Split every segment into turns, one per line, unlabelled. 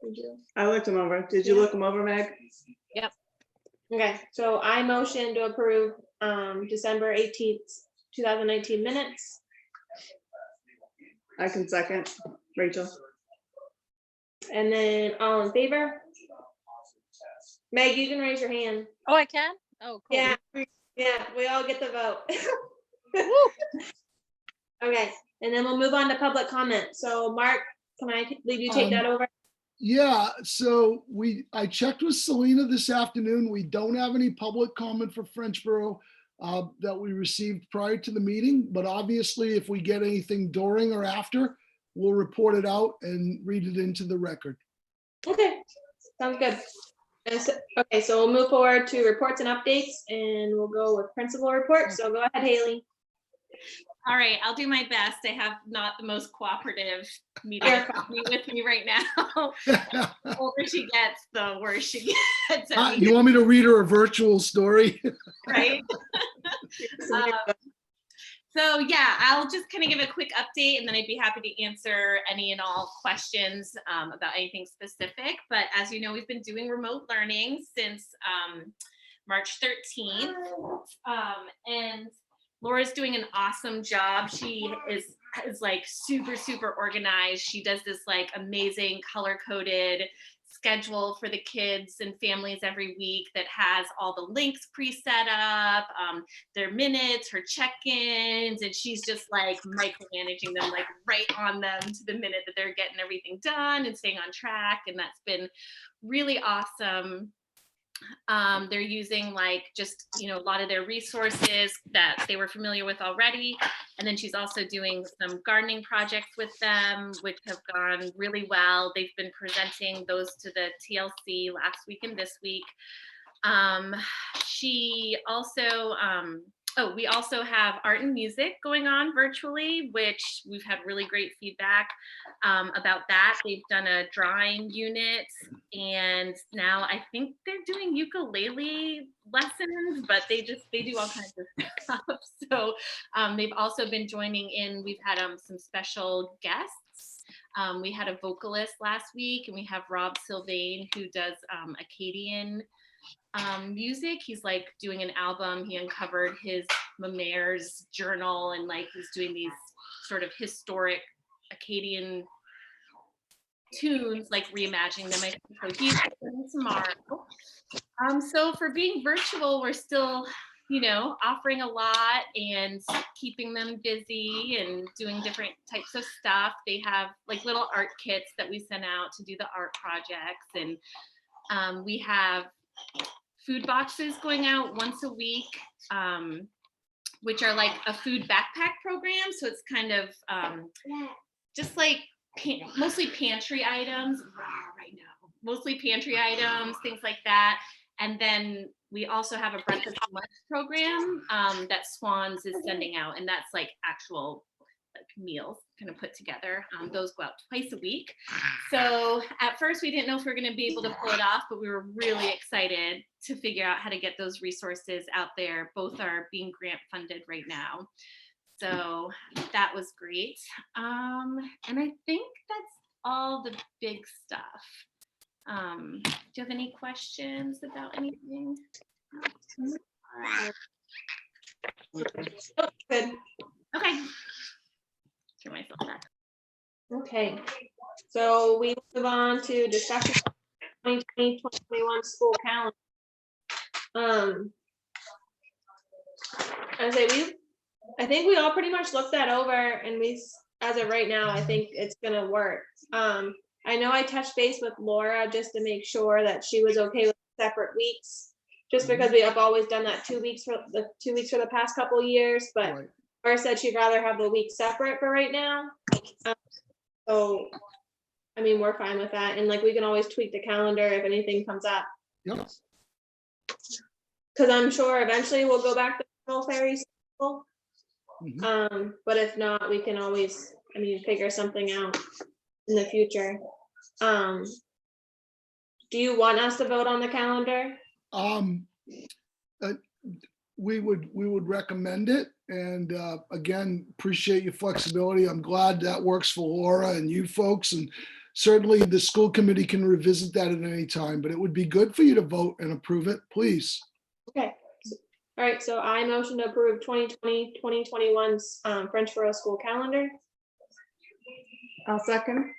Did you?
I looked them over. Did you look them over, Meg?
Yep.
Okay, so I motion to approve December 18th, 2019 minutes.
I can second. Rachel?
And then all in favor? Meg, you can raise your hand.
Oh, I can? Oh, cool.
Yeah, we all get the vote.
Woo.
Okay, and then we'll move on to public comment. So Mark, can I leave you take that over?
Yeah, so I checked with Selena this afternoon. We don't have any public comment for Frenchboro that we received prior to the meeting, but obviously if we get anything during or after, we'll report it out and read it into the record.
Okay, sounds good. Okay, so we'll move forward to reports and updates, and we'll go with principal report. So go ahead, Haley.
All right, I'll do my best. I have not the most cooperative media company with me right now. The older she gets, the worse she gets.
You want me to read her a virtual story?
Right? So yeah, I'll just kind of give a quick update, and then I'd be happy to answer any and all questions about anything specific. But as you know, we've been doing remote learning since March 13th. And Laura's doing an awesome job. She is like super organized. She does this like amazing color-coded schedule for the kids and families every week that has all the links pre-set up, their minutes, her check-ins, and she's just like micromanaging them, like right on them to the minute that they're getting everything done and staying on track. And that's been really awesome. They're using like just, you know, a lot of their resources that they were familiar with already. And then she's also doing some gardening projects with them, which have gone really well. They've been presenting those to the TLC last week and this week. She also, we also have art and music going on virtually, which we've had really great feedback about that. They've done a drawing unit, and now I think they're doing ukulele lessons, but they do all kinds of stuff. So they've also been joining in. We've had some special guests. We had a vocalist last week, and we have Rob Sylvain, who does Acadian music. He's like doing an album. He uncovered his Mamer's journal, and like he's doing these sort of historic Acadian tunes, like reimagining them. I think so. He's coming tomorrow. So for being virtual, we're still, you know, offering a lot and keeping them busy and doing different types of stuff. They have like little art kits that we send out to do the art projects, and we have food boxes going out once a week, which are like a food backpack program. So it's kind of just like mostly pantry items, things like that. And then we also have a breakfast and lunch program that Swans is sending out, and that's like actual like meals kind of put together. Those go out twice a week. So at first we didn't know if we were going to be able to pull it off, but we were really excited to figure out how to get those resources out there. Both are being grant funded right now. So that was great. And I think that's all the big stuff. Do you have any questions about anything?
Good.
Okay. Turn myself back.
Okay, so we move on to discussion 2020-2021 school calendar. I think we all pretty much looked that over, and as of right now, I think it's gonna work. I know I touched base with Laura just to make sure that she was okay with separate weeks, just because we have always done that 2 weeks for the past couple of years, but
Right.
Laura said she'd rather have the week separate for right now. So, I mean, we're fine with that, and like we can always tweak the calendar if anything comes up.
Yep.
Because I'm sure eventually we'll go back to full fairy school.
Mhm.
But if not, we can always, I mean, figure something out in the future. Do you want us to vote on the calendar?
We would recommend it, and again, appreciate your flexibility. I'm glad that works for Laura and you folks, and certainly the school committee can revisit that at any time, but it would be good for you to vote and approve it, please.
Okay. All right, so I motion to approve 2020-2021's Frenchboro school calendar.
I'll second.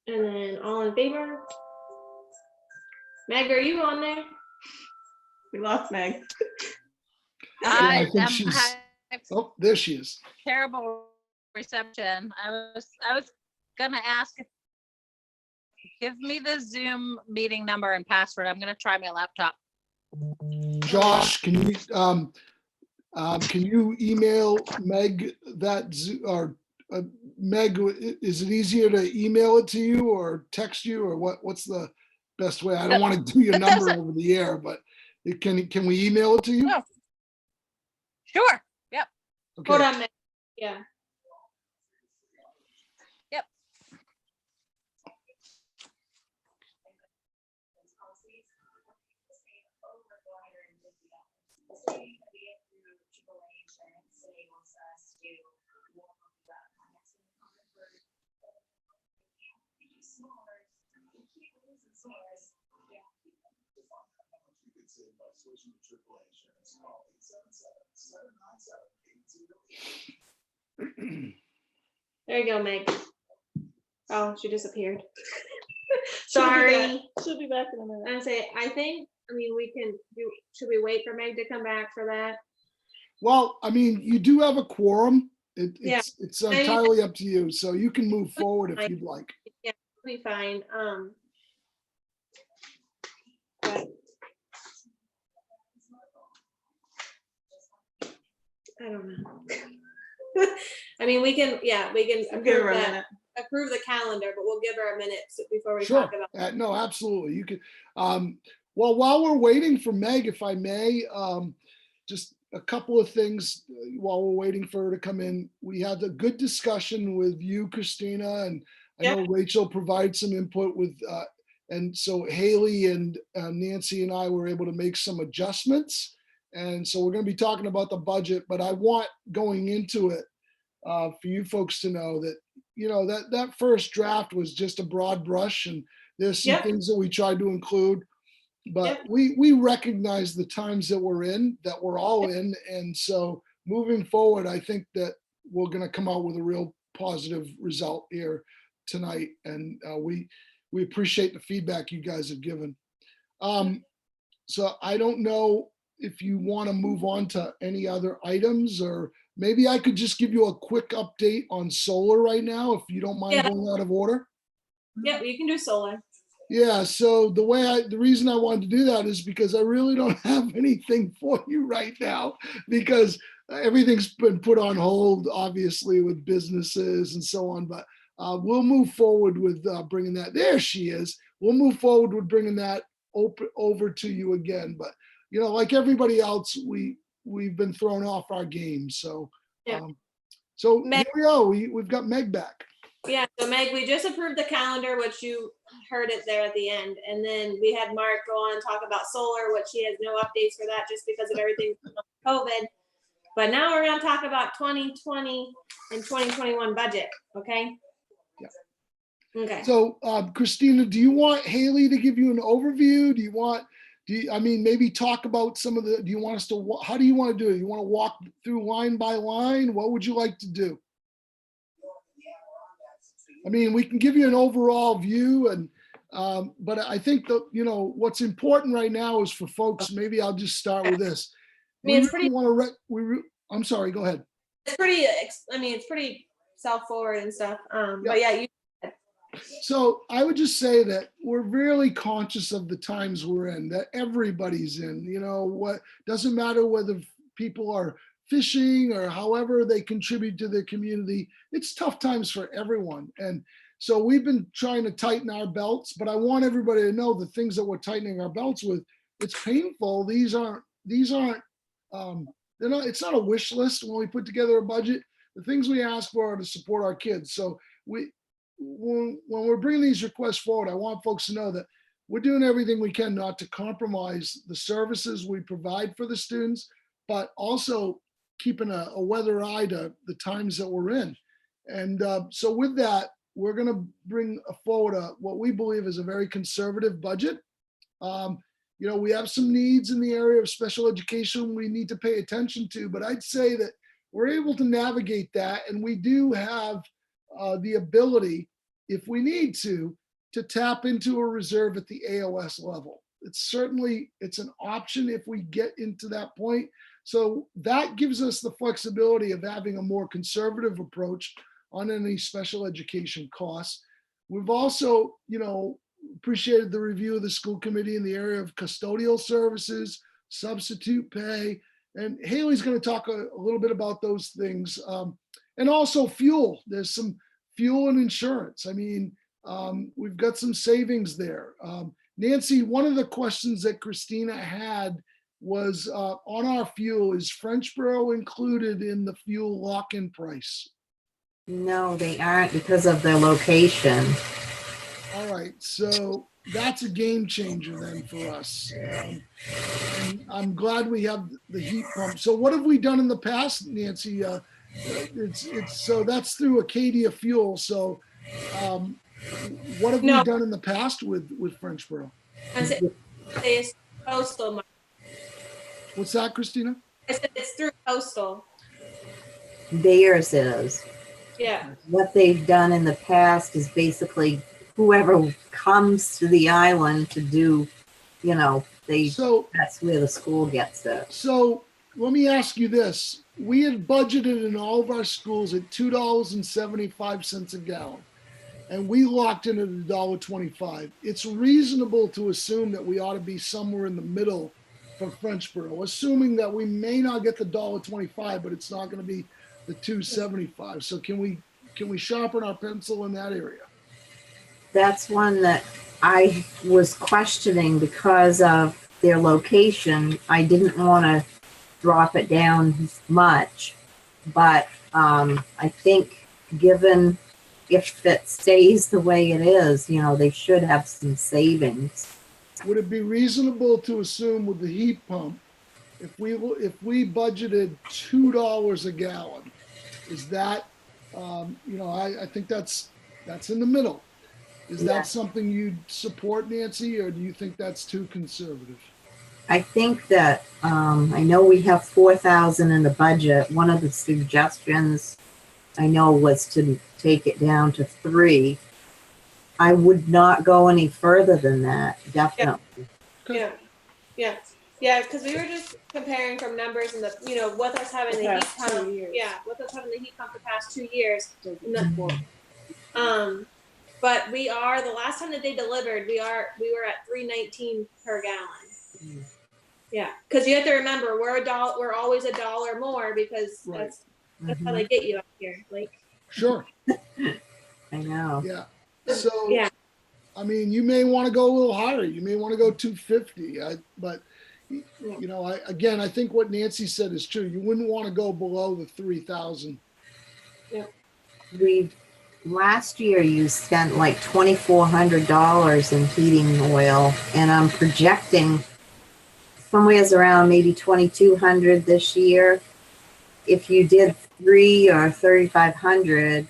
And then all in favor? Meg, are you on there?
We lost Meg.
I
I
think
am
she's- Oh, there she is.
terrible reception. I was gonna ask if give me the Zoom meeting number and password. I'm gonna try my laptop.
Josh, can you email Meg that, or Meg, is it easier to email it to you or text you, or what's the best way? I don't want to do your number over the air, but can we email it to you?
Oh. Sure.
Hold
Okay,
on, Meg. Yeah.
Yep.
There you go, Meg. Oh, she disappeared.
She'll be
Sorry.
back. She'll be back in a minute.
I say, I mean, we can do, should we wait for Meg to come back for that?
well, I mean, you do have a quorum.
Yeah.
It's entirely up to you, so you can move forward if you'd like.
It'll be fine. But I don't know. I mean, we can
I'll give her a minute.
approve the calendar, but we'll give her a minute before we
Sure.
talk about.
No, absolutely. You could, well, while we're waiting for Meg, if I may, just a couple of things while we're waiting for her to come in. We had a good discussion with you, Christina, and I know Rachel provided some input with, and so Haley and Nancy and I were able to make some adjustments. And so we're going to be talking about the budget, but I want going into it for you folks to know that, that first draft was just a broad brush, and there's some
Yep.
things that we tried to include, but
Yep.
we recognize the times that we're in, that we're all in. And so moving forward, I think that we're going to come out with a real positive result here tonight. And we appreciate the feedback you guys have given. So I don't know if you want to move on to any other items, or maybe I could just give you a quick update on solar right now, if you don't mind
Yeah.
going out of order.
Yep, you can do solar.
Yeah, so the reason I wanted to do that is because I really don't have anything for you right now, because everything's been put on hold, obviously, with businesses and so on. But we'll move forward with bringing that. There she is. We'll move forward with bringing that over to you again. But like everybody else, we've been thrown off our game. So
Yeah.
So
Meg-
here we go. We've got Meg back.
Yeah, so Meg, we just approved the calendar, which you heard it there at the end. And then we had Mark go on and talk about solar, which he has no updates for that just because of everything with COVID. But now we're gonna talk about 2020 and 2021 budget, okay?
Yeah.
Okay.
So Christina, do you want Haley to give you an overview? I mean, maybe talk about some of the, do you want us to, how do you want to do it? You want to walk through line by line? What would you like to do? I mean, we can give you an overall view, and but I think that, what's important right now is for folks, maybe I'll just start with this.
I mean, it's
We really want to, I'm sorry, go ahead.
it's pretty self-forward and stuff. But yeah,
So I would just say that we're really conscious of the times we're in, that everybody's in, what doesn't matter whether people are fishing or however they contribute to the community. It's tough times for everyone. And so we've been trying to tighten our belts, but I want everybody to know the things that we're tightening our belts with. It's painful. These aren't, it's not a wish list when we put together a budget. The things we ask for are to support our kids. So when we're bringing these requests forward, I want folks to know that we're doing everything we can not to compromise the services we provide for the students, but also keeping a weather eye to the times that we're in. And so with that, we're going to bring forward what we believe is a very conservative budget. We have some needs in the area of special education we need to pay attention to, but I'd say that we're able to navigate that, and we do have the ability, if we need to tap into a reserve at the AOS level. It's an option if we get into that point. So that gives us the flexibility of having a more conservative approach on any special education costs. We've also, appreciated the review of the school committee in the area of custodial services, substitute pay, and Haley's going to talk a little bit about those things. And also fuel. There's some fuel and insurance. I mean, we've got some savings there. Nancy, one of the questions that Christina had was on our fuel. Is Frenchboro included in the fuel lock-in price?
No, they aren't because of their location.
All right, so that's a game changer then for us. And I'm glad we have the heat pump. So what have we done in the past, Nancy? So that's through Acadia Fuel. So what have we done in the past with Frenchboro?
I said it's postal.
What's that, Christina?
I said it's through postal.
Theirs is.
Yeah.
What they've done in the past is basically whoever comes to the island to do, that's where the school gets it.
So let me ask you this. We had budgeted in all of our schools at $2.75 a gallon, and we locked in at $1.25. It's reasonable to assume that we ought to be somewhere in the middle for Frenchboro, assuming that we may not get the $1.25, but it's not going to be the $2.75. So can we sharpen our pencil in that area?
That's one that I was questioning because of their location. I didn't want to drop it down much, but I think given if it stays the way it is, they should have some savings.
Would it be reasonable to assume with the heat pump, if we budgeted $2 a gallon, is that, I think that's in the middle. Is that something you'd support, Nancy, or do you think that's too conservative?
I think that, I know we have 4,000 in the budget. One of the suggestions I know was to take it down to 3. I would not go any further than that, definitely.
Yeah, because we were just comparing from numbers and with us having the heat pump. With us having the heat pump the past 2 years. But we are, the last time that they delivered, we were at $3.19 per gallon. Yeah, because you have to remember we're always $1 more because that's how they get you up here.
Sure.
I know.
Yeah. So I mean, you may want to go a little higher. You may want to go 250. But I think what Nancy said is true. You wouldn't want to go below the 3,000.
Yeah.
Last year you spent like $2,400 in heating oil, and I'm projecting somewhere around maybe $2,200 this year. If you did 3 or 3,500,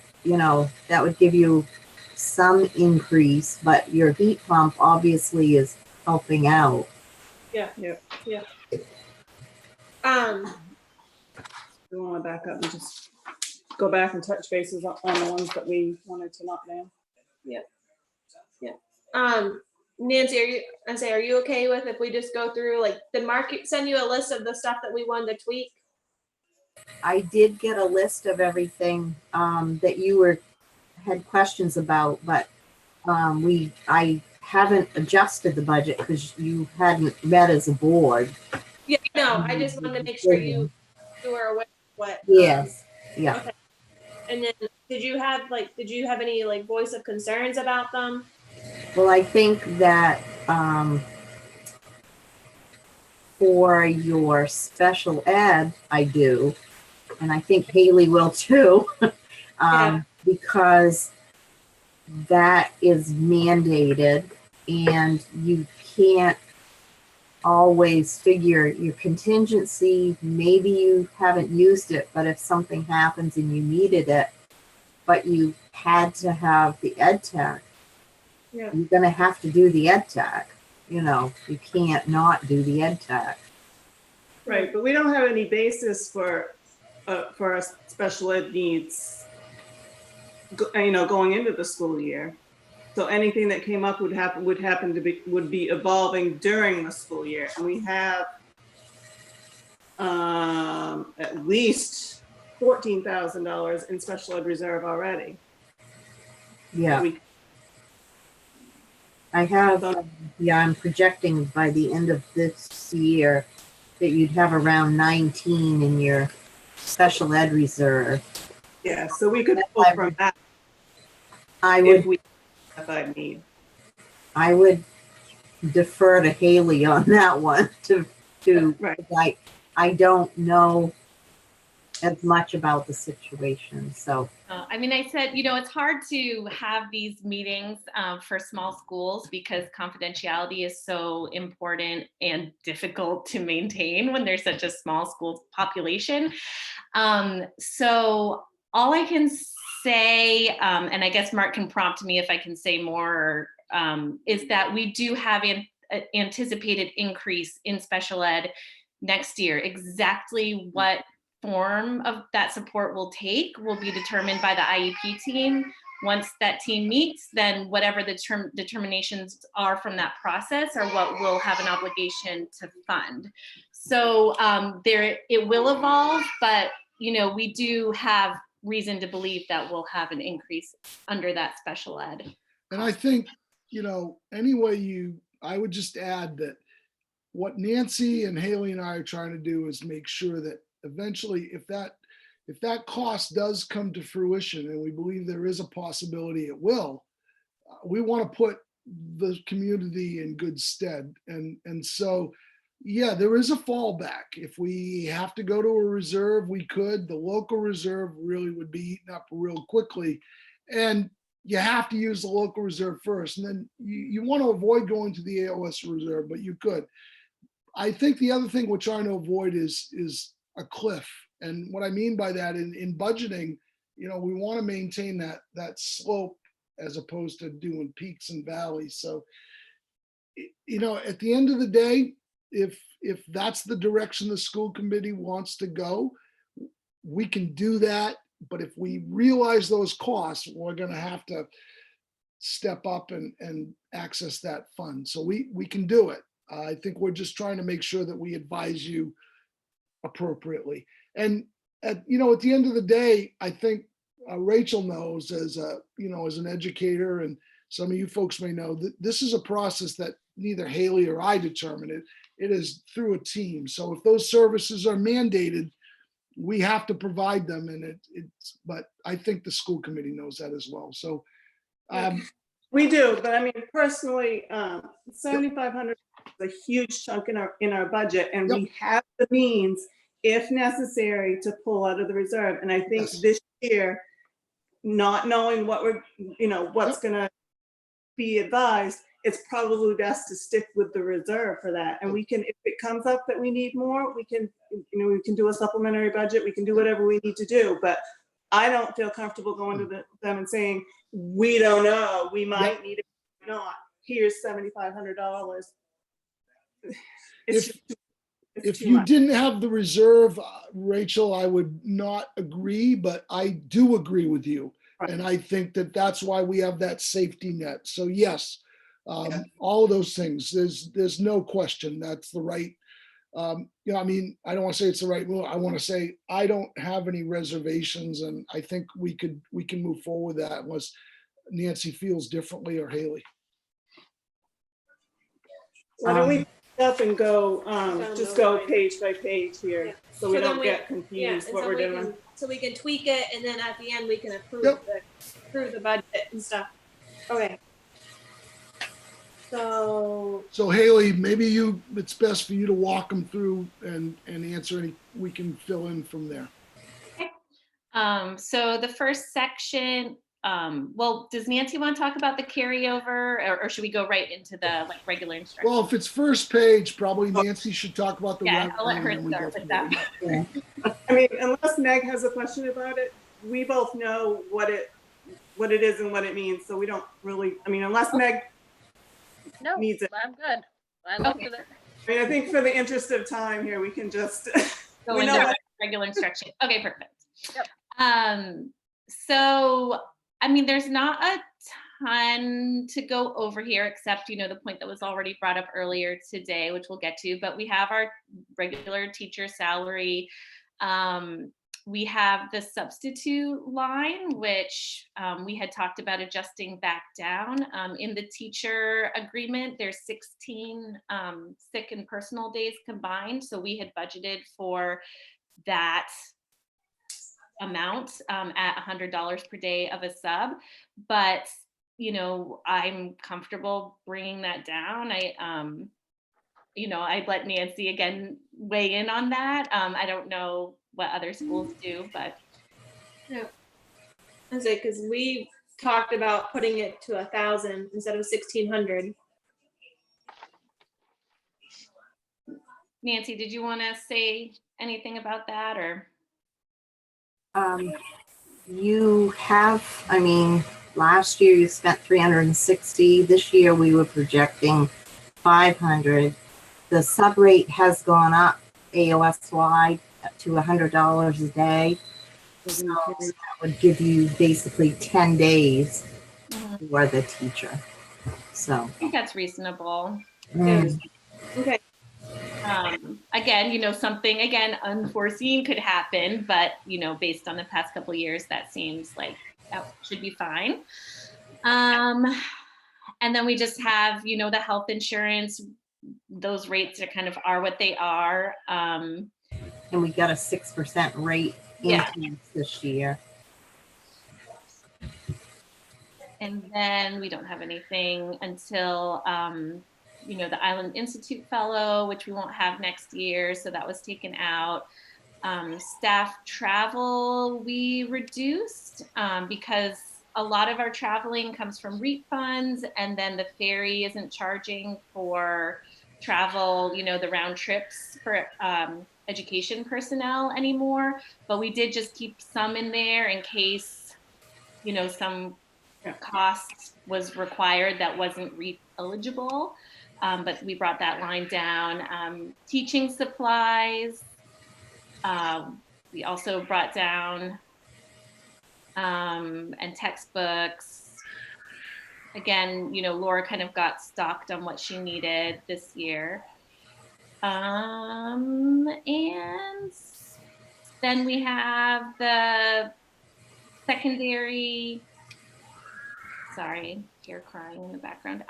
that would give you some increase, but your heat pump obviously is helping out.
Yeah.
We want to back up and just go back and touch bases on the ones that we wanted to knock down.
Nancy, are you okay with if we just go through, did Mark send you a list of the stuff that we wanted to tweak?
I did get a list of everything that you had questions about, but I haven't adjusted the budget because you hadn't met as a board.
Yeah, no, I just wanted to make sure you were aware of what.
Yes. Yeah.
Okay. And then did you have any voice of concerns about them?
Well, I think that for your special ed, I do, and I think Haley will too, because that is mandated, and you can't always figure your contingency. Maybe you haven't used it, but if something happens and you needed it, but you had to have the ed tech,
Yeah.
you're gonna have to do the ed tech. You know, you can't not do the ed tech.
Right, but we don't have any basis for our special ed needs, going into the school year. So anything that came up would be evolving during the school year. And we have at least $14,000 in special ed reserve already.
Yeah,
We-
I have, I'm projecting by the end of this year that you'd have around 19 in your special ed reserve.
Yeah, so we could pull from that
I
if
would,
we have need.
I would defer to Haley on that one
Right.
I don't know as much about the situation, so.
I mean, I said, it's hard to have these meetings for small schools because confidentiality is so important and difficult to maintain when there's such a small school population. So all I can say, and I guess Mark can prompt me if I can say more, is that we do have an anticipated increase in special ed next year. Exactly what form of that support will take will be determined by the IEP team. Once that team meets, then whatever the determinations are from that process are what we'll have an obligation to fund. So it will evolve, but we do have reason to believe that we'll have an increase under that special ed.
And I think, I would just add that what Nancy and Haley and I are trying to do is make sure that eventually, if that cost does come to fruition, and we believe there is a possibility it will, we want to put the community in good stead. And so, yeah, there is a fallback. If we have to go to a reserve, we could. The local reserve really would be eaten up real quickly. And you have to use the local reserve first. And then you want to avoid going to the AOS reserve, but you could. I think the other thing we're trying to avoid is a cliff. And what I mean by that in budgeting, we want to maintain that slope as opposed to doing peaks and valleys. So, at the end of the day, if that's the direction the school committee wants to go, we can do that. But if we realize those costs, we're going to have to step up and access that fund. So we can do it. I think we're just trying to make sure that we advise you appropriately. And at the end of the day, I think Rachel knows as an educator, and some of you folks may know that this is a process that neither Haley or I determine it. It is through a team. So if those services are mandated, we have to provide them. And but I think the school committee knows that as well. So
we do, but I mean, personally, $7,500 is a huge chunk in our budget, and we have the means, if necessary, to pull out of the reserve. And I think this year, not knowing what's going to be advised, it's probably best to stick with the reserve for that. And we can, if it comes up that we need more, we can do a supplementary budget. We can do whatever we need to do. But I don't feel comfortable going to them and saying, we don't know, we might need it, not. Here's $7,500.
If you didn't have the reserve, Rachel, I would not agree, but I do agree with you.
Right.
And I think that's why we have that safety net. So yes, all of those things, there's no question that's the right, I mean, I don't want to say it's the right move. I want to say I don't have any reservations, and I think we can move forward with that unless Nancy feels differently or Haley.
Why don't we up and go, just go page by page here,
Yeah.
so we
So then
don't
we-
get confused
and
what
so
we're
we
doing.
can- So we can tweak it, and then at the end, we can approve the budget and stuff. Okay. So
Haley, maybe it's best for you to walk them through and answer any, we can fill in from there.
So the first section, well, does Nancy want to talk about the carryover, or should we go right into the regular instructions?
Well, if it's first page, probably Nancy should talk about the
Yeah, I'll let her
revenue, and then we
start
go
with
from
that.
there.
I mean, unless Meg has a question about it, we both know what what it is and what it means. So we don't really, I mean, unless Meg
No,
needs it.
I'm good. I looked at it.
I mean, I think for the interest of time here, we can just,
Go
we
into
know what,
regular instruction. Okay, perfect.
Yep.
So, I mean, there's not a ton to go over here, except, the point that was already brought up earlier today, which we'll get to, but we have our regular teacher salary. We have the substitute line, which we had talked about adjusting back down. In the teacher agreement, there's 16 sick and personal days combined. So we had budgeted for that amount at $100 per day of a sub. But, I'm comfortable bringing that down. I'd let Nancy again weigh in on that. I don't know what other schools do, but
I say, because we talked about putting it to 1,000 instead of 1,600.
Nancy, did you want to say anything about that, or?
You have, I mean, last year you spent 360. This year we were projecting 500. The sub rate has gone up AOS wide to $100 a day. So that would give you basically 10 days for the teacher. So
I think that's reasonable.
Okay.
Again, something unforeseen could happen, but based on the past couple of years, that seems like that should be fine. And then we just have, the health insurance. Those rates are what they are.
and we got a 6% rate increase this year.
And then we don't have anything until, the Island Institute Fellow, which we won't have next year. So that was taken out. Staff travel, we reduced because a lot of our traveling comes from REAP funds, and then the ferry isn't charging for travel, the round trips for education personnel anymore. But we did just keep some in there in case, some cost was required that wasn't REAP eligible. But we brought that line down. Teaching supplies, we also brought down, and textbooks. Again, Laura kind of got stocked on what she needed this year. And then we have the secondary, sorry, you're crying in the background.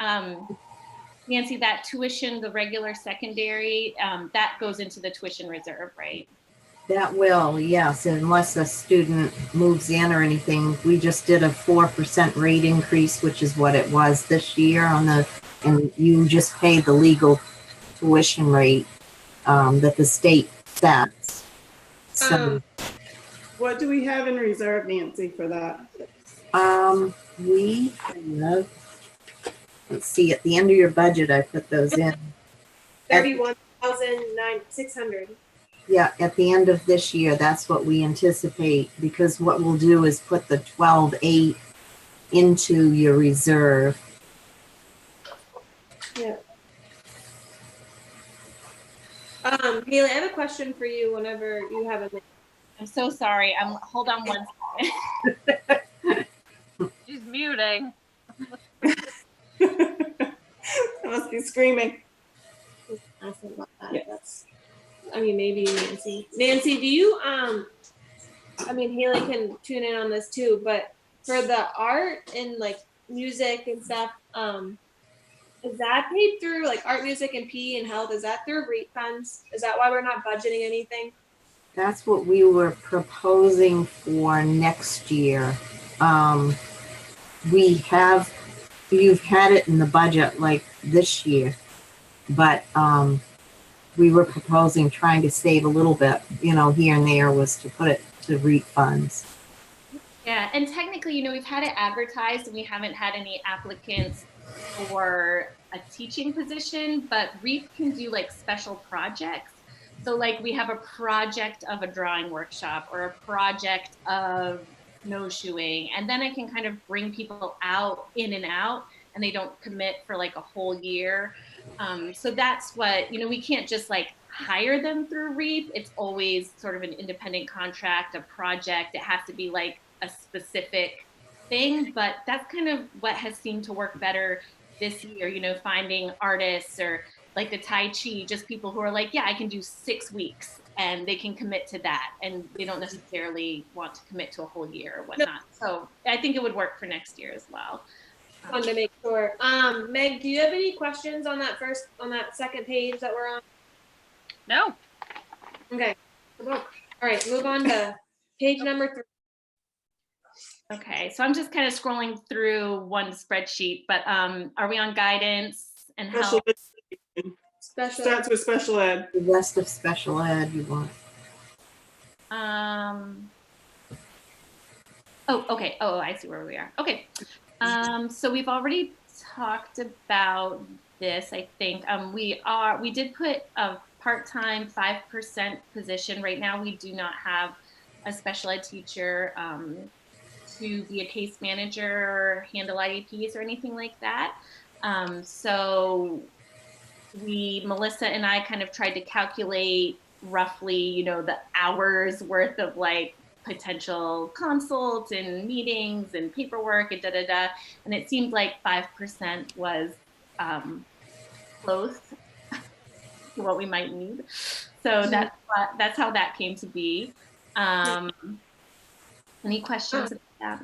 Nancy, that tuition, the regular secondary, that goes into the tuition reserve, right?
That will, yes, unless a student moves in or anything. We just did a 4% rate increase, which is what it was this year and you just pay the legal tuition rate that the state sets. So
what do we have in reserve, Nancy, for that?
we have, let's see, at the end of your budget, I put those in.
31,600.
Yeah, at the end of this year, that's what we anticipate, because what we'll do is put the 12,800 into your reserve.
Yeah. Haley, I have a question for you whenever you have a minute.
I'm so sorry. Hold on one second.
She's muting.
I must be screaming.
Awesome about that.
Yeah.
Maybe Nancy. Nancy, do you Haley can tune in on this too, but for the art and like music and stuff, is that paid through like art, music, and PE and health? Is that through REAP funds? Is that why we're not budgeting anything?
That's what we were proposing for next year. You've had it in the budget like this year, but we were proposing trying to save a little bit, here and there, was to put it to REAP funds.
Yeah, and technically, we've had it advertised and we haven't had any applicants for a teaching position, but REAP can do like special projects. So like we have a project of a drawing workshop or a project of snowshoeing, and then I can kind of bring people out in and out, and they don't commit for like a whole year. So that's what, we can't just like hire them through REAP. It's always sort of an independent contract, a project. It has to be like a specific thing, but that's kind of what has seemed to work better this year, finding artists or like the Tai Chi, just people who are like, yeah, I can do 6 weeks and they can commit to that. And they don't necessarily want to commit to a whole year or whatnot. So I think it would work for next year as well.
Wanted to make sure. Meg, do you have any questions on that second page that we're on?
No.
Okay. All right, move on to page number 3.
Okay, so I'm just kind of scrolling through one spreadsheet, but are we on guidance and
Special
help?
ed.
Special.
Starts with special ed.
The rest of special ed you want.
Oh, okay. Oh, I see where we are. Okay. So we've already talked about this, I think. We did put a part-time 5% position. Right now, we do not have a special ed teacher to be a case manager or handle IEPs or anything like that. So Melissa and I kind of tried to calculate roughly, the hours worth of like potential consults and meetings and paperwork and and it seemed like 5% was close to what we might need. So that's how that came to be. Any questions about that?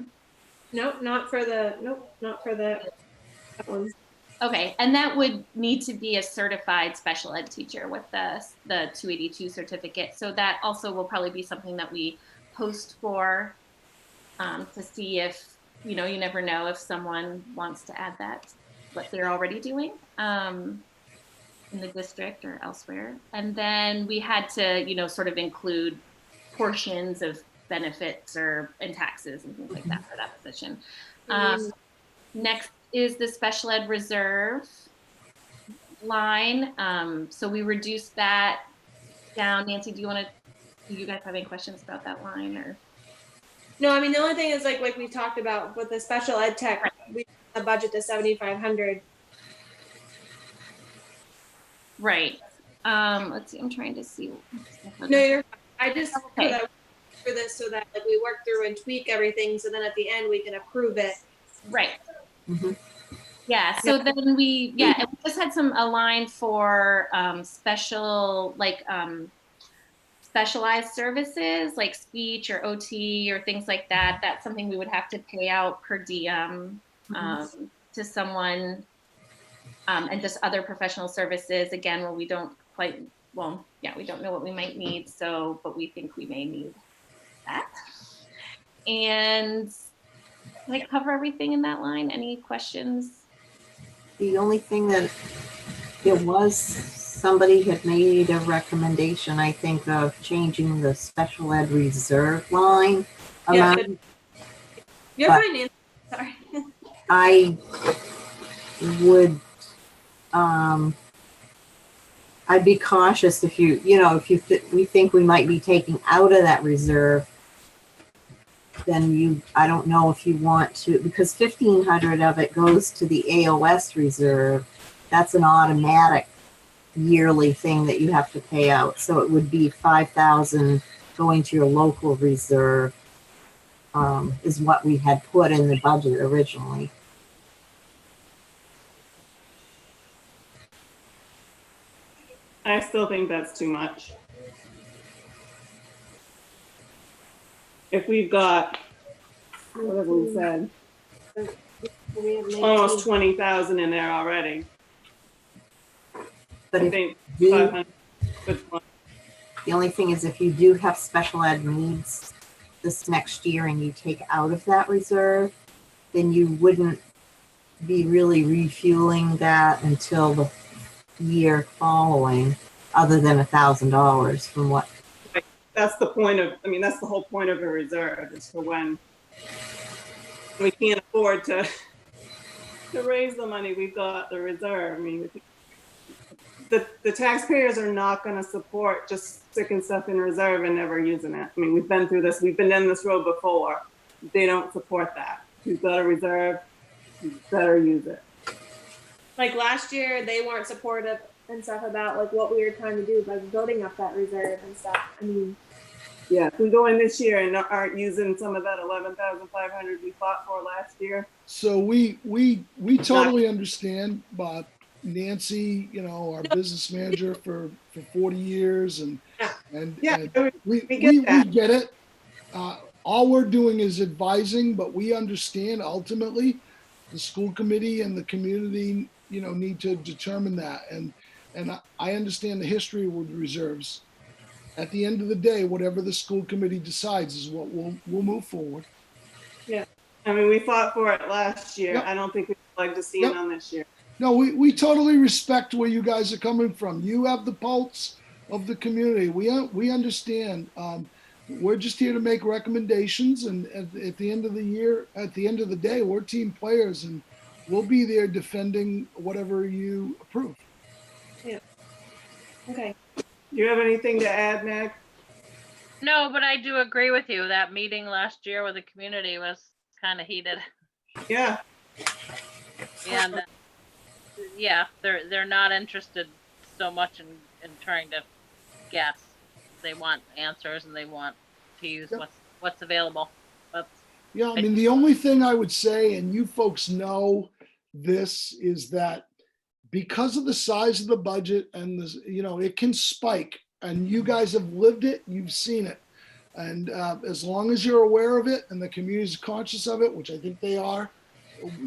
Nope, not for that one.
Okay, and that would need to be a certified special ed teacher with the 282 certificate. So that also will probably be something that we post for to see if, you never know if someone wants to add that, what they're already doing in the district or elsewhere. And then we had to, sort of include portions of benefits and taxes and things like that for that position. Next is the special ed reserve line. So we reduced that down. Nancy, do you guys have any questions about that line or?
No, I mean, the only thing is like we talked about with the special ed tech, we have a budget to 7,500.
Right. Let's see, I'm trying to see.
No, I just
Okay.
for this so that like we work through and tweak everything, so then at the end we can approve it.
Right.
Mm-hmm.
Yeah. So then we just had a line for specialized services like speech or OT or things like that. That's something we would have to pay out per diem to someone, and just other professional services. Again, we don't know what we might need. So, but we think we may need that. And did I cover everything in that line? Any questions?
The only thing that somebody had made a recommendation, I think, of changing the special ed reserve line amount.
You're fine, Nancy. Sorry.
I would, I'd be cautious if we think we might be taking out of that reserve, then I don't know if you want to, because 1,500 of it goes to the AOS reserve. That's an automatic yearly thing that you have to pay out. So it would be 5,000 going to your local reserve, is what we had put in the budget originally.
I still think that's too much. If we've got, what have we said, almost 20,000 in there already.
But
I
if
think
you,
500.
the only thing is if you do have special ed needs this next year and you take out of that reserve, then you wouldn't be really refueling that until the year following, other than $1,000 from what.
That's the point of, that's the whole point of a reserve, is for when we can't afford to raise the money, we've got the reserve. The taxpayers are not going to support just sticking stuff in reserve and never using it. We've been through this. We've been down this road before. they don't support that. We've got a reserve, we better use it.
Like last year, they weren't supportive and stuff about like what we were trying to do by building up that reserve and stuff. I mean,
Yeah, if we go in this year and aren't using some of that 11,500 we fought for last year.
So we totally understand, but Nancy, you know, our business manager for 40 years and
Yeah,
we
get that.
get it. All we're doing is advising, but we understand ultimately the school committee and the community, you know, need to determine that. And I understand the history with reserves. At the end of the day, whatever the school committee decides is what we'll move forward.
I mean, we fought for it last year.
Yep.
I don't think we'd like to see
Yep.
it on this year.
No, we totally respect where you guys are coming from. You have the pulse of the community. We understand. We're just here to make recommendations, and at the end of the year, at the end of the day, we're team players, and we'll be there defending whatever you approve.
okay.
Do you have anything to add, Meg?
No, but I do agree with you. That meeting last year with the community was kind of heated.
Yeah,
And yeah, they're not interested so much in trying to guess. They want answers and they want to use
Yep.
what's available. That's
Yeah, I mean, the only thing I would say, and you folks know this, is that because of the size of the budget and this, you know, it can spike, and you guys have lived it, you've seen it. And as long as you're aware of it and the community's conscious of it, which I think they are,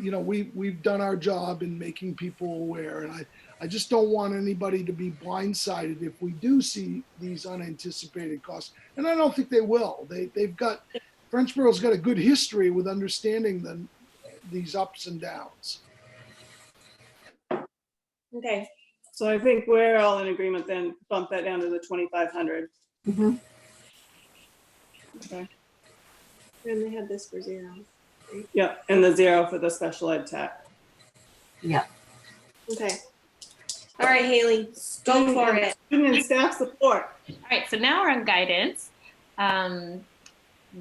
you know, we've done our job in making people aware. And I just don't want anybody to be blindsided if we do see these unanticipated costs. And I don't think they will. They've got, Frenchboro's got a good history with understanding these ups and downs.
Okay.
so I think we're all in agreement then, bump that down to the 2,500.
Mhm.
Okay.
And they had this for 0.
Yeah, and the 0 for the special ed tech.
Okay. All right, Haley, go for it.
Student and staff support.
All right, so now we're on guidance.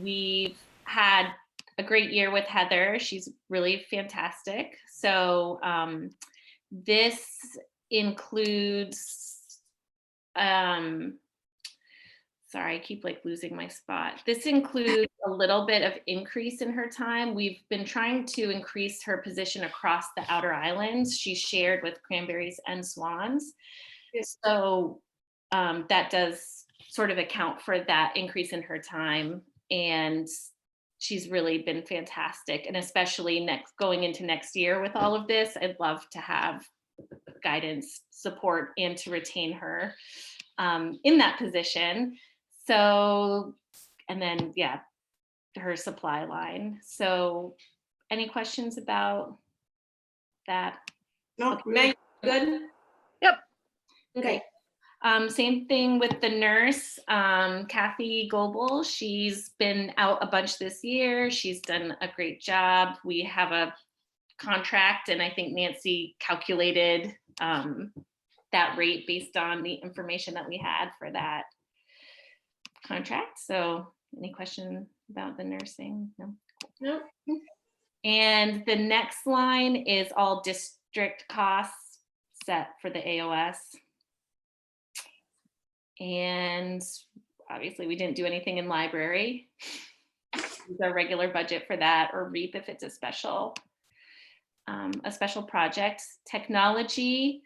We've had a great year with Heather. She's really fantastic. So this includes, sorry, I keep like losing my spot. This includes a little bit of increase in her time. We've been trying to increase her position across the outer islands. She's shared with Cranberries and Swans.
Yes.
So that does sort of account for that increase in her time. And she's really been fantastic. And especially going into next year with all of this, I'd love to have guidance support and to retain her in that position. So, and then, yeah, her supply line. So any questions about that?
No,
Okay.
Meg, good?
Yep.
Okay.
Same thing with the nurse, Kathy Goebel. She's been out a bunch this year. She's done a great job. We have a contract, and I think Nancy calculated that rate based on the information that we had for that contract. So any question about the nursing? No.
No.
And the next line is all district costs set for the AOS. And obviously we didn't do anything in library. Use our regular budget for that, or REAP if it's a special project. Technology,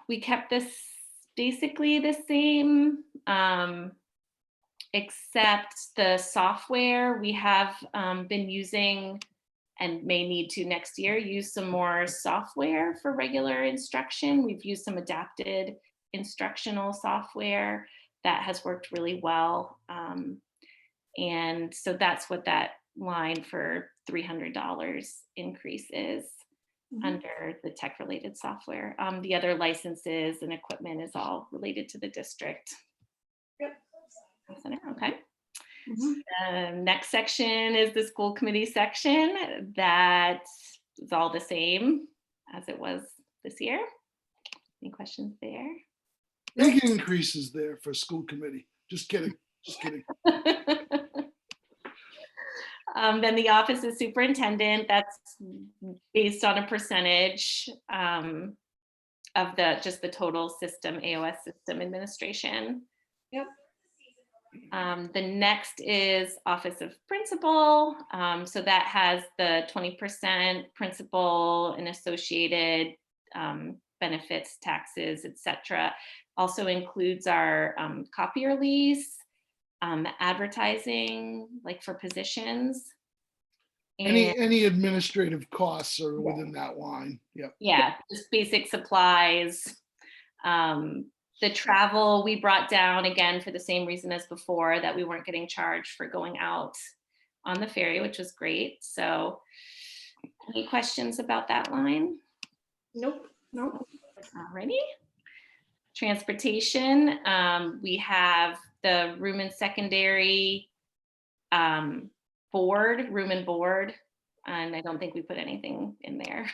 we kept this basically the same, except the software we have been using and may need to next year use some more software for regular instruction. We've used some adapted instructional software that has worked really well. And so that's what that line for $300 increase is under the tech related software. The other licenses and equipment is all related to the district.
Yep.
Okay. Next section is the school committee section. That is all the same as it was this year. Any questions there?
Big increases there for school committee. Just kidding. Just kidding.
Then the office of superintendent, that's based on a percentage of just the total system, AOS system administration.
Yep.
The next is office of principal. So that has the 20% principal and associated benefits, taxes, etc. Also includes our copier lease, advertising, like for positions.
Any administrative costs are within that line. Yep.
Yeah, just basic supplies. The travel we brought down again for the same reason as before, that we weren't getting charged for going out on the ferry, which was great. So any questions about that line?
Nope.
Nope.
Alrighty. Transportation, we have the room and secondary board, room and board. And I don't think we put anything in there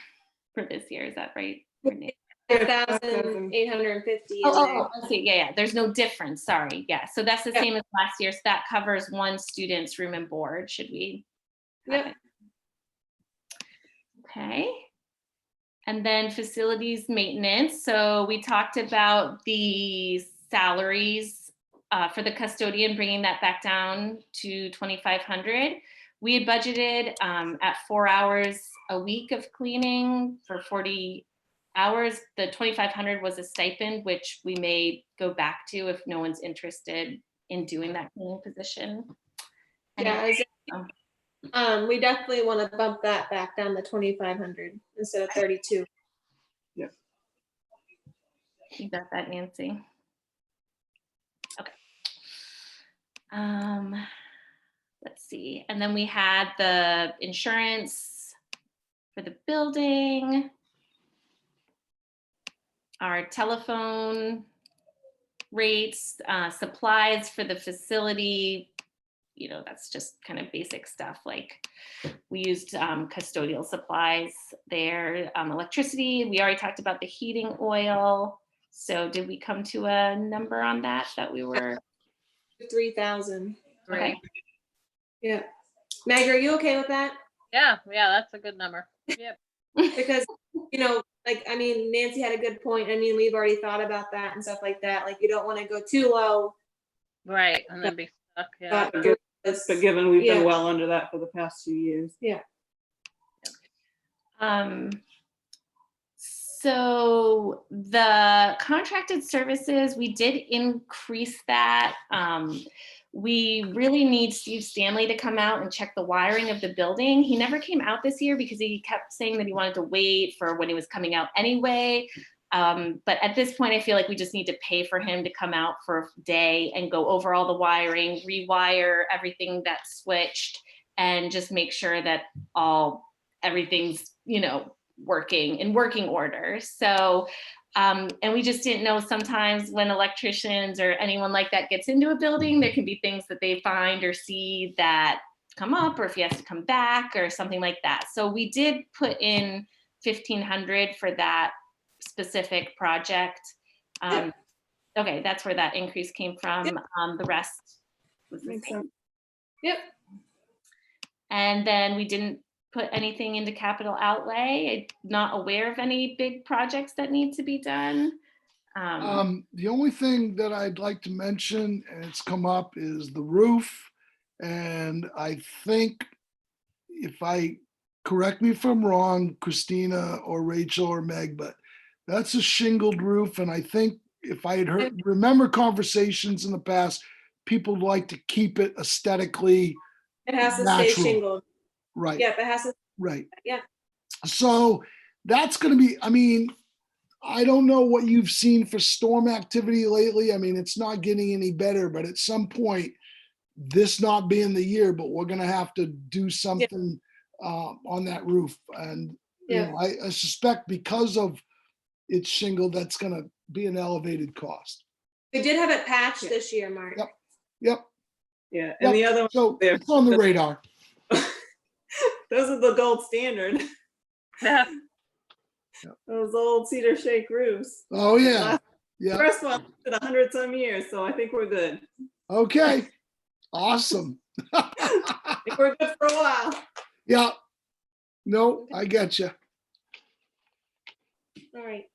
for this year. Is that right?
1,850.
Oh, I see. Yeah. There's no difference. Sorry. Yeah. So that's the same as last year. So that covers one student's room and board. Should we?
Yep.
Okay. And then facilities maintenance. So we talked about the salaries for the custodian, bringing that back down to 2,500. We had budgeted at 4 hours a week of cleaning for 40 hours. The 2,500 was a stipend, which we may go back to if no one's interested in doing that cleaning position.
Yeah, we definitely want to bump that back down to 2,500 instead of 32.
Yep.
You got that, Nancy? Okay. Let's see. And then we had the insurance for the building, our telephone rates, supplies for the facility. You know, that's just kind of basic stuff. Like we used custodial supplies there, electricity. We already talked about the heating oil. So did we come to a number on that we were?
3,000.
Okay.
Yeah. Meg, are you okay with that?
Yeah, that's a good number. Yep.
Because, you know, like, I mean, Nancy had a good point. I mean, we've already thought about that and stuff like that. Like, you don't want to go too low.
Right, and then be stuck. Yeah.
But given we've
Yeah.
been well under that for the past 2 years.
Yeah.
So the contracted services, we did increase that. We really need Steve Stanley to come out and check the wiring of the building. He never came out this year because he kept saying that he wanted to wait for when he was coming out anyway. But at this point, I feel like we just need to pay for him to come out for a day and go over all the wiring, rewire everything that's switched, and just make sure that everything's, you know, working in working order. So, and we just didn't know, sometimes when electricians or anyone like that gets into a building, there can be things that they find or see that come up, or if he has to come back or something like that. So we did put in 1,500 for that specific project. Okay, that's where that increase came from. The rest was the same.
Yep.
And then we didn't put anything into capital outlay. I'm not aware of any big projects that need to be done.
The only thing that I'd like to mention, and it's come up, is the roof. And I think, correct me if I'm wrong, Christina or Rachel or Meg, but that's a shingled roof. And I think if I had remember conversations in the past, people like to keep it aesthetically
It has to
natural.
stay shingled.
Right.
Yep, it has to.
Right.
Yeah.
So that's going to be, I mean, I don't know what you've seen for storm activity lately. I mean, it's not getting any better, but at some point, this not being the year, but we're going to have to do something on that roof. And you know, I suspect because of its shingle, that's going to be an elevated cost.
We did have it patched this year, Mark.
Yep.
Yeah, and the other one,
So it's on the radar.
those are the gold standard.
Yeah.
Those old cedar shake roofs.
Oh yeah. Yeah.
First one lasted 100 some years, so I think we're good.
Okay. Awesome.
I think we're good for a while.
Yeah. No, I get you.
All right.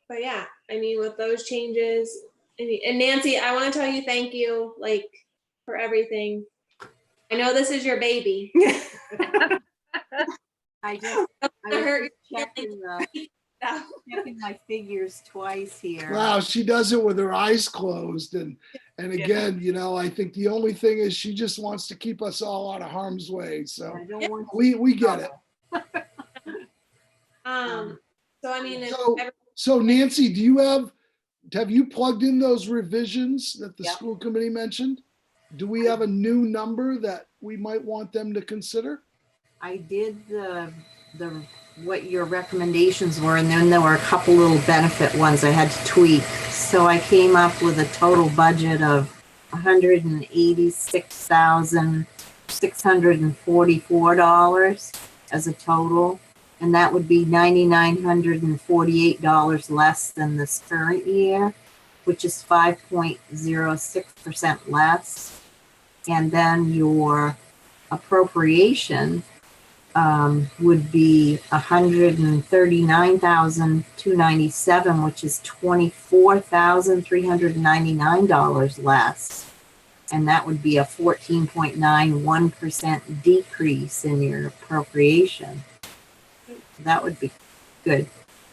But yeah, I mean, with those changes, and Nancy, I want to tell you thank you, like, for everything. I know this is your baby.
I just, I
Gonna hurt
was
your
checking,
Yeah.
checking my figures twice here.
Wow, she does it with her eyes closed. And
Yeah.
again, you know, I think the only thing is she just wants to keep us all out of harm's way. So
I don't want
we get it.
So I mean, if
So,
ever,
so Nancy, have you plugged in those revisions that the
Yep.
school committee mentioned? Do we have a new number that we might want them to consider?
I did the what your recommendations were, and then there were a couple little benefit ones I had to tweak. So I came up with a total budget of $186,644 as a total, and that would be $9,948 less than this current year, which is 5.06% less. And then your appropriation would be $139,297, which is $24,399 less. And that would be a 14.91% decrease in your appropriation. That would be good.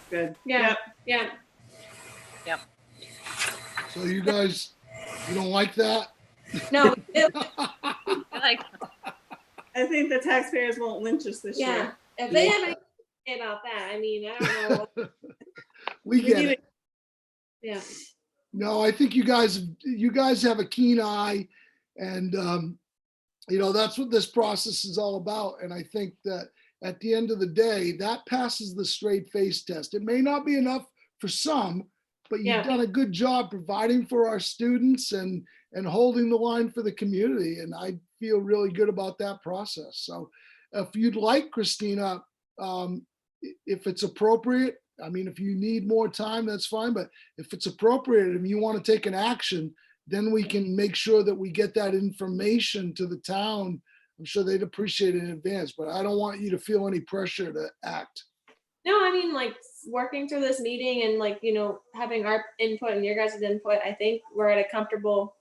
Good.
Yeah.
Yep.
yeah,
So you guys, you don't like that?
no,
Like,
I think the taxpayers won't lynch us this
yeah.
year.
If they have anything to say about that, I mean, I don't know.
We get
need
it.
Yeah,
No, I think you guys have a keen eye, and you know, that's what this process is all about. And I think that at the end of the day, that passes the straight face test. It may not be enough for some, but you've
Yeah.
done a good job providing for our students and holding the line for the community. And I feel really good about that process. So if you'd like, Christina, if it's appropriate, I mean, if you need more time, that's fine. But if it's appropriate, if you want to take an action, then we can make sure that we get that information to the town. I'm sure they'd appreciate it in advance, but I don't want you to feel any pressure to act.
no, I mean, like, working through this meeting and, like, you know, having our input and your guys' input, I think we're at a comfortable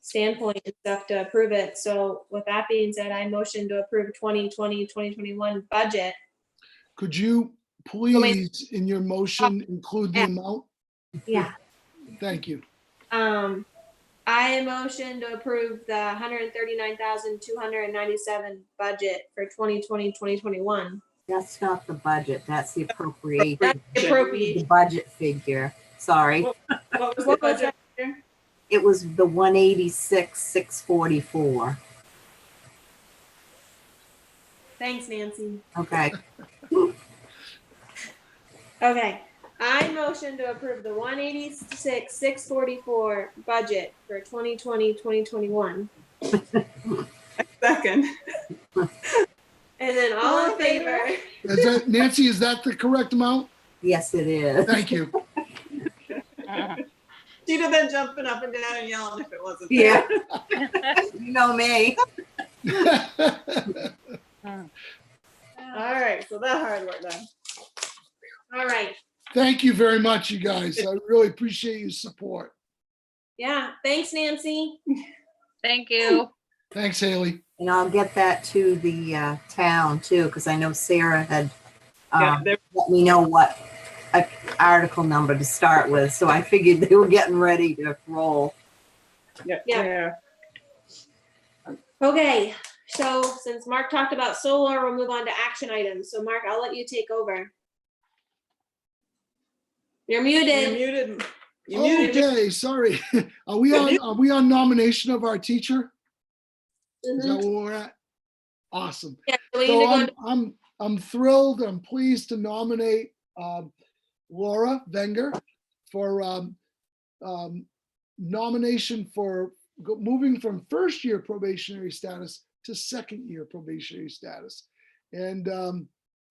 standpoint and stuff to approve it. So with that being said, I motion to approve 2020-2021 budget.
Could you please, in your motion, include the amount?
Yeah.
Thank you.
I motion to approve the $139,297 budget for 2020-2021.
That's not the budget, that's the appropriation.
That's the
The
appropriation.
budget figure, sorry.
What was the
What was
budget? here?
It was the 186,644.
Thanks, Nancy.
Okay,
Okay, I motion to approve the 186,644 budget for 2020-2021.
Second.
And then all in favor?
Is that, Nancy, is that the correct amount?
yes, it is.
Thank you.
She'd have been jumping up and down and yelling if it wasn't
Yeah,
there.
you know me.
All right, so that hard work done.
All right.
Thank you very much, you guys. I really appreciate your support.
Yeah, thanks, Nancy.
thank you.
Thanks, Haley.
And I'll get that to the town too, because I know Sarah had
Yeah, they're-
let me know what article number to start with. So I figured they were getting ready to roll.
yeah,
Yeah.
yeah.
Okay, so since Mark talked about solar, we'll move on to action items. So Mark, I'll let you take over. You're
You're
muted.
muted. You're muted.
Okay, sorry. Are we on nomination of our teacher? Is that
Mhm.
where we're at? Awesome.
Yeah, so we
So
need to go into-
I'm thrilled. I'm pleased to nominate Laura Wenger for nomination for moving from first year probationary status to second year probationary status. And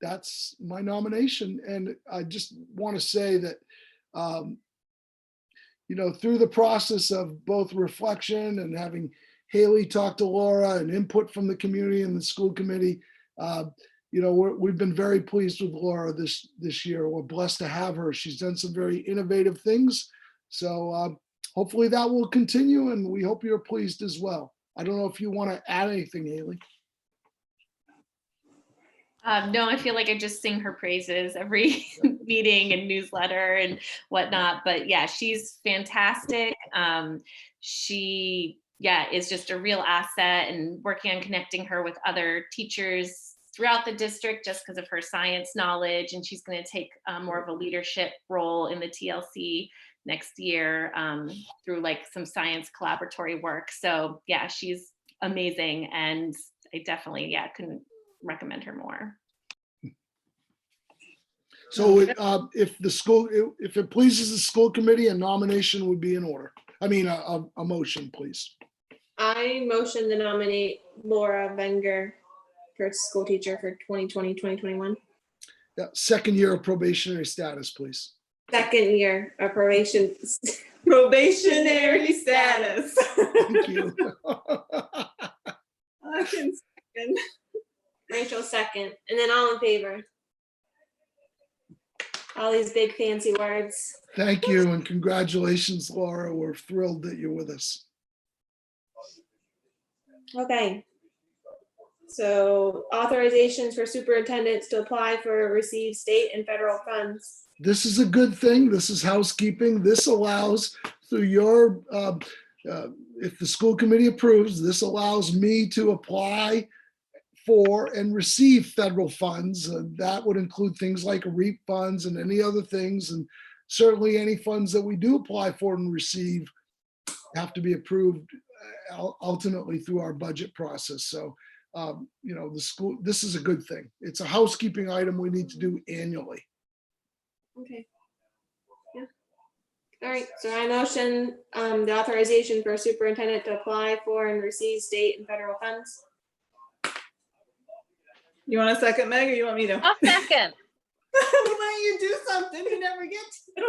that's my nomination. And I just want to say that through the process of both reflection and having Haley talk to Laura and input from the community and the school committee, we've been very pleased with Laura this year. We're blessed to have her. She's done some very innovative things. So hopefully that will continue, and we hope you're pleased as well. I don't know if you want to add anything, Haley.
No, I feel like I just sing her praises every meeting and newsletter and whatnot. But yeah, she's fantastic. She is just a real asset, and working on connecting her with other teachers throughout the district just because of her science knowledge. And she's going to take more of a leadership role in the TLC next year through like some science collaboratory work. So yeah, she's amazing. And I definitely, couldn't recommend her more.
So if it pleases the school committee, a nomination would be in order. I mean, a motion, please.
I motion to nominate Laura Wenger for school teacher for 2020, 2021.
Yeah, second year of probationary status, please.
Second year of
Probationary status.
Thank you.
I can second.
Rachel second, and then all in favor. All these big fancy words.
Thank you, and congratulations, Laura. We're thrilled that you're with us.
Okay. So authorizations for superintendents to apply for receive state and federal funds.
This is a good thing. This is housekeeping. This allows through your, if the school committee approves, this allows me to apply for and receive federal funds. That would include things like REAP funds and any other things. And certainly any funds that we do apply for and receive have to be approved ultimately through our budget process. So, the school, this is a good thing. It's a housekeeping item we need to do annually.
Okay. Yeah. All right, so I motion the authorization for a superintendent to apply for and receive state and federal funds.
You want a second, Meg, or you want me to?
A second.
Why don't you do something you never get to?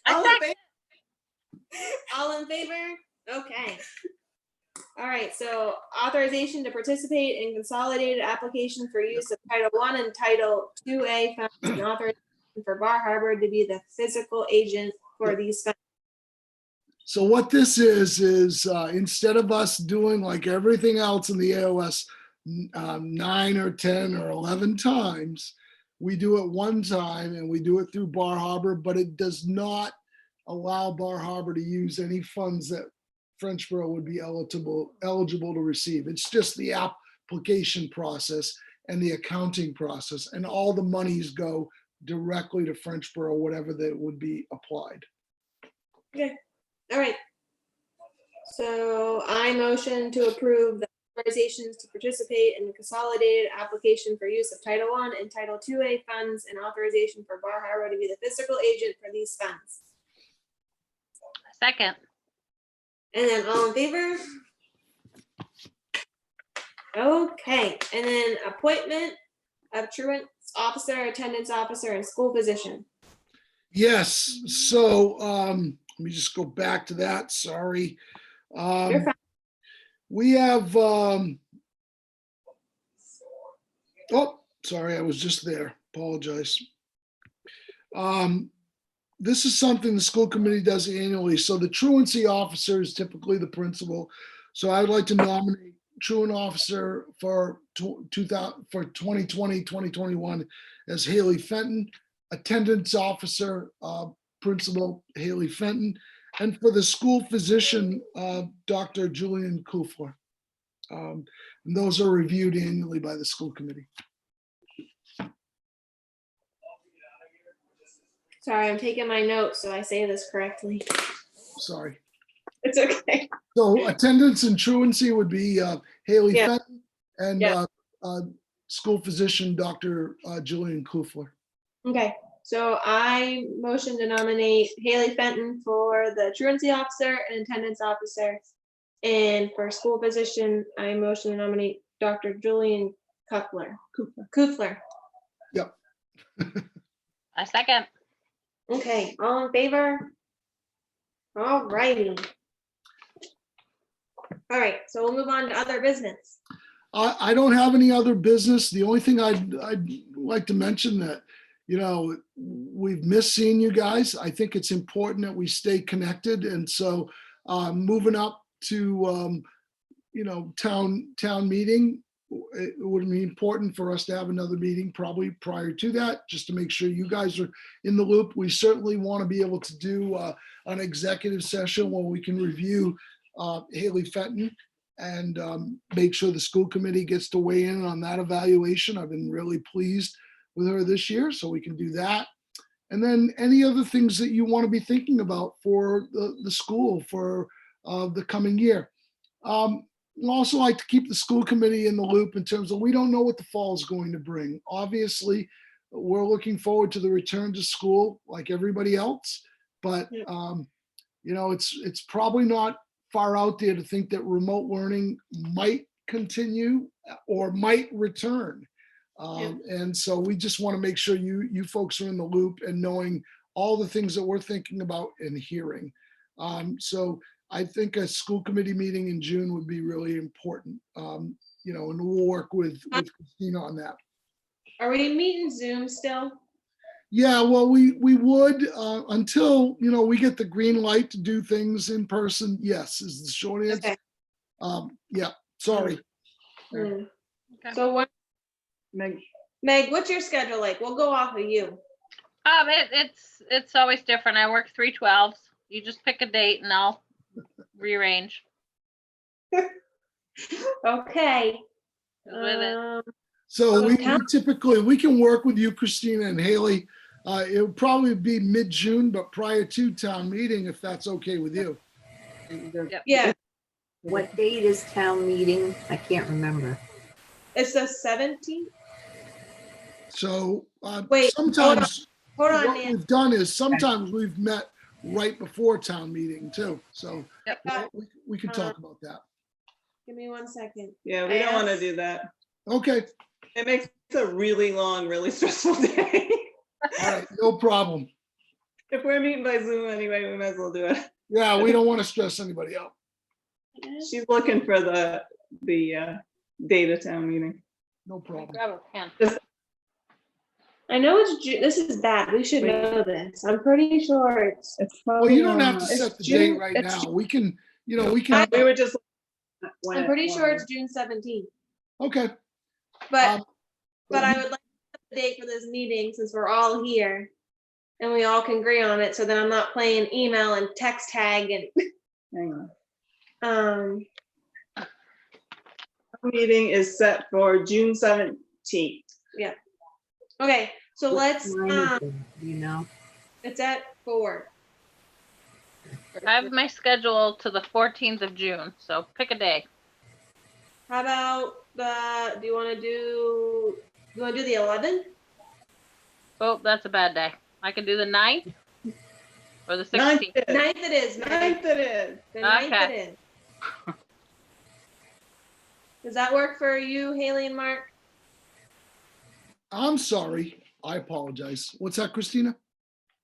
A
All in
second.
All in favor? Okay. All right, so authorization to participate in consolidated application for use of Title I and Title IIA funds, and authorization for Bar Harbor to be the physical agent for these funds.
So what this is instead of us doing like everything else in the AOS 9 or 10 or 11 times, we do it one time and we do it through Bar Harbor, but it does not allow Bar Harbor to use any funds that Frenchboro would be eligible to receive. It's just the application process and the accounting process, and all the monies go directly to Frenchboro, whatever that would be applied.
Okay, all right. So I motion to approve the authorizations to participate in the consolidated application for use of Title I and Title IIA funds, and authorization for Bar Harbor to be the fiscal agent for these funds.
Second.
And then all in favor? Okay, and then appointment of truant officer, attendance officer, and school physician.
Yes, so let me just go back to that, sorry.
You're fine.
We have, oh, sorry, I was just there, apologize. This is something the school committee does annually. So the truancy officer is typically the principal. So I'd like to nominate truant officer for 2020, 2021 as Haley Fenton, attendance officer, principal Haley Fenton, and for the school physician, Dr. Julian Kufler. And those are reviewed annually by the school committee.
Sorry, I'm taking my notes so I say this correctly.
Sorry.
It's okay.
So attendance and truancy would be Haley
Yeah.
Fenton and
Yeah.
School physician, Dr. Julian Kufler.
Okay, so I motion to nominate Haley Fenton for the truancy officer and attendance officer. And for school physician, I motion to nominate Dr. Julian Kufler.
Yep.
A second.
Okay, all in favor? All righty. All right, so we'll move on to other business.
I don't have any other business. The only thing I'd like to mention that, we've missed seeing you guys. I think it's important that we stay connected. And so moving up to, town meeting, it would be important for us to have another meeting probably prior to that, just to make sure you guys are in the loop. We certainly want to be able to do an executive session where we can review Haley Fenton and make sure the school committee gets to weigh in on that evaluation. I've been really pleased with her this year, so we can do that. And then any other things that you want to be thinking about for the school for the coming year. We also like to keep the school committee in the loop in terms of, we don't know what the fall is going to bring. Obviously, we're looking forward to the return to school like everybody else, but it's probably not far out there to think that remote learning might continue or might return. And so we just want to make sure you folks are in the loop and knowing all the things that we're thinking about and hearing. So I think a school committee meeting in June would be really important, and we'll work with Christina on that.
Are we meeting Zoom still?
Yeah, well, we would until, we get the green light to do things in person. Yes, is the short answer.
Okay.
Yeah, sorry.
Hmm.
Okay.
So what,
Meg,
what's your schedule like? We'll go off of you.
It's always different. I work 3/12s. You just pick a date and I'll rearrange.
Okay.
With it.
So we typically, we can work with you, Christina and Haley. It'll probably be mid-June, but prior to town meeting, if that's okay with you.
Yeah,
What date is town meeting? I can't remember.
it's the 17th.
So
Wait,
sometimes
Hold on,
what
Nan.
we've done is sometimes we've met right before town meeting too. So
Yep.
we can talk about that.
Give me 1 second.
yeah, we don't want to do that.
Okay,
It makes a really long, really stressful day.
all right, no problem.
If we're meeting by Zoom anyway, we might as well do it.
Yeah, we don't want to stress anybody out.
She's looking for the data town meeting.
No problem.
Grab a pen.
I know it's June. This is bad. We should know this. I'm pretty sure it's.
It's
Well,
probably
you don't have to
it's
set the
June-
date right
it's
now. We can, we can,
We were just. when
I'm
it
pretty sure
was.
it's June 17th.
okay.
But
Um,
I would like to set the date for this meeting since we're all here, and we all can agree on it. So then I'm not playing email and text tag and
Hang on. Meeting is set for June 17th.
Okay. So let's.
What time is it? Do you know?
It's at 4.
I have my schedule to the 14th of June, so pick a day.
How about do you want to do the 11th?
Oh, that's a bad day. I can do the 9th or the
9th
16th.
it is.
9th it is.
9th it is.
The 9th
Okay.
it is. Does that work for you, Haley and Mark?
I'm sorry. I apologize. What's that, Christina?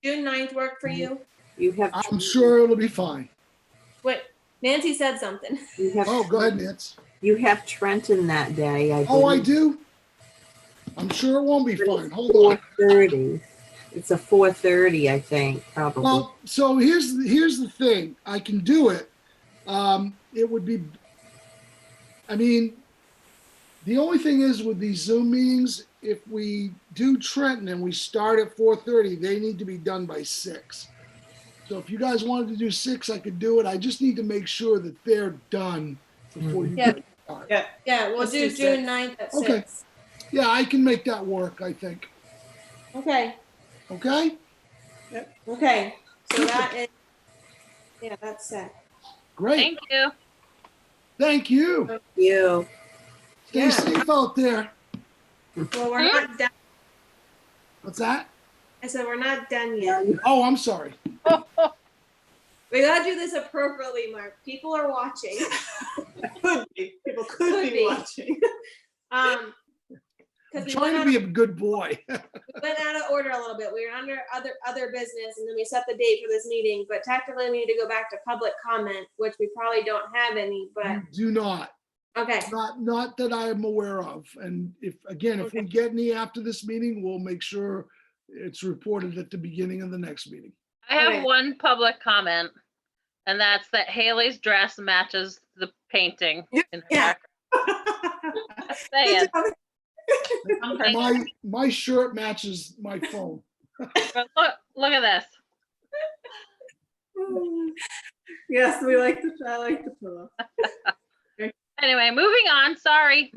June 9th work for you?
You have.
I'm sure it'll be fine.
Wait, Nancy said something.
You have.
Oh, go ahead, Nance.
You have Trenton that day, I believe.
Oh, I do? I'm sure it won't be fine. Hold on.
4:30. It's a 4:30, I think, probably.
Well, so here's the thing. I can do it. It would be, the only thing is with these Zoom meetings, if we do Trenton and we start at 4:30, they need to be done by 6. So if you guys wanted to do 6, I could do it. I just need to make sure that they're done before you
Yeah.
guys start.
Yeah, we'll
Let's
do
do
June
6.
9th at
Okay.
6.
Yeah, I can make that work, I think.
Okay,
Okay?
okay. So that is, yeah, that's set.
Great.
Thank you.
Thank you.
You.
Stay
Yeah.
safe out there.
Well, we're not done.
What's that?
I said we're not done yet.
Oh, I'm sorry.
We gotta do this appropriately, Mark. People are watching.
Could be. People could
Could
be
be.
watching.
Um,
I'm
because we
trying
went
to be a good boy.
went out of order a little bit. We were under other business, and then we set the date for this meeting. But technically, we need to go back to public comment, which we probably don't have any. But
You do not.
okay,
Not that I am aware of. And if we get any after this meeting, we'll make sure it's reported at the beginning of the next meeting.
I have
Okay.
one public comment, and that's that Haley's dress matches the painting in her
Yeah.
background. Just saying.
My shirt matches my phone.
But look at this.
Yes, I like the pillow.
Anyway, moving on. Sorry.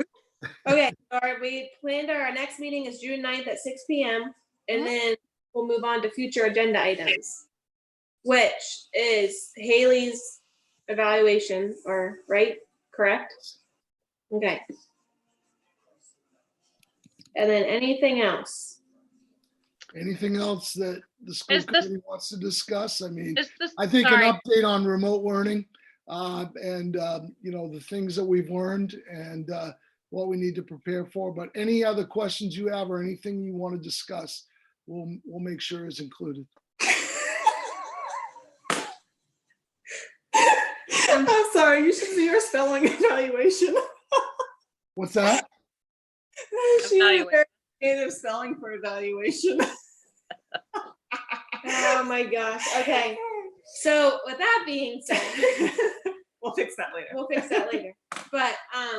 Okay, all right, we planned our next meeting is June 9th at 6 p.m. And then we'll move on to future agenda items, which is Haley's evaluation, or right? Correct? Okay. And then anything else?
Anything else that the school
Is this-
committee wants to discuss? I mean,
Is this,
I think
sorry.
an update on remote learning and the things that we've learned and what we need to prepare for. But any other questions you have or anything you want to discuss, we'll make sure is included.
I'm sorry, you should see her spelling evaluation.
What's that?
She has
Evaluate.
very creative spelling for evaluation.
Oh my gosh. Okay. So with that being said,
We'll fix that later.
we'll fix that later. But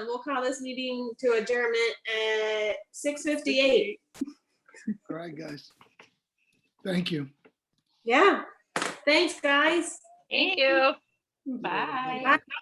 we'll call this meeting to adjournment at 6:58.
All right, guys. Thank you.
Yeah. Thanks, guys.
Thank you.
Bye.
Bye.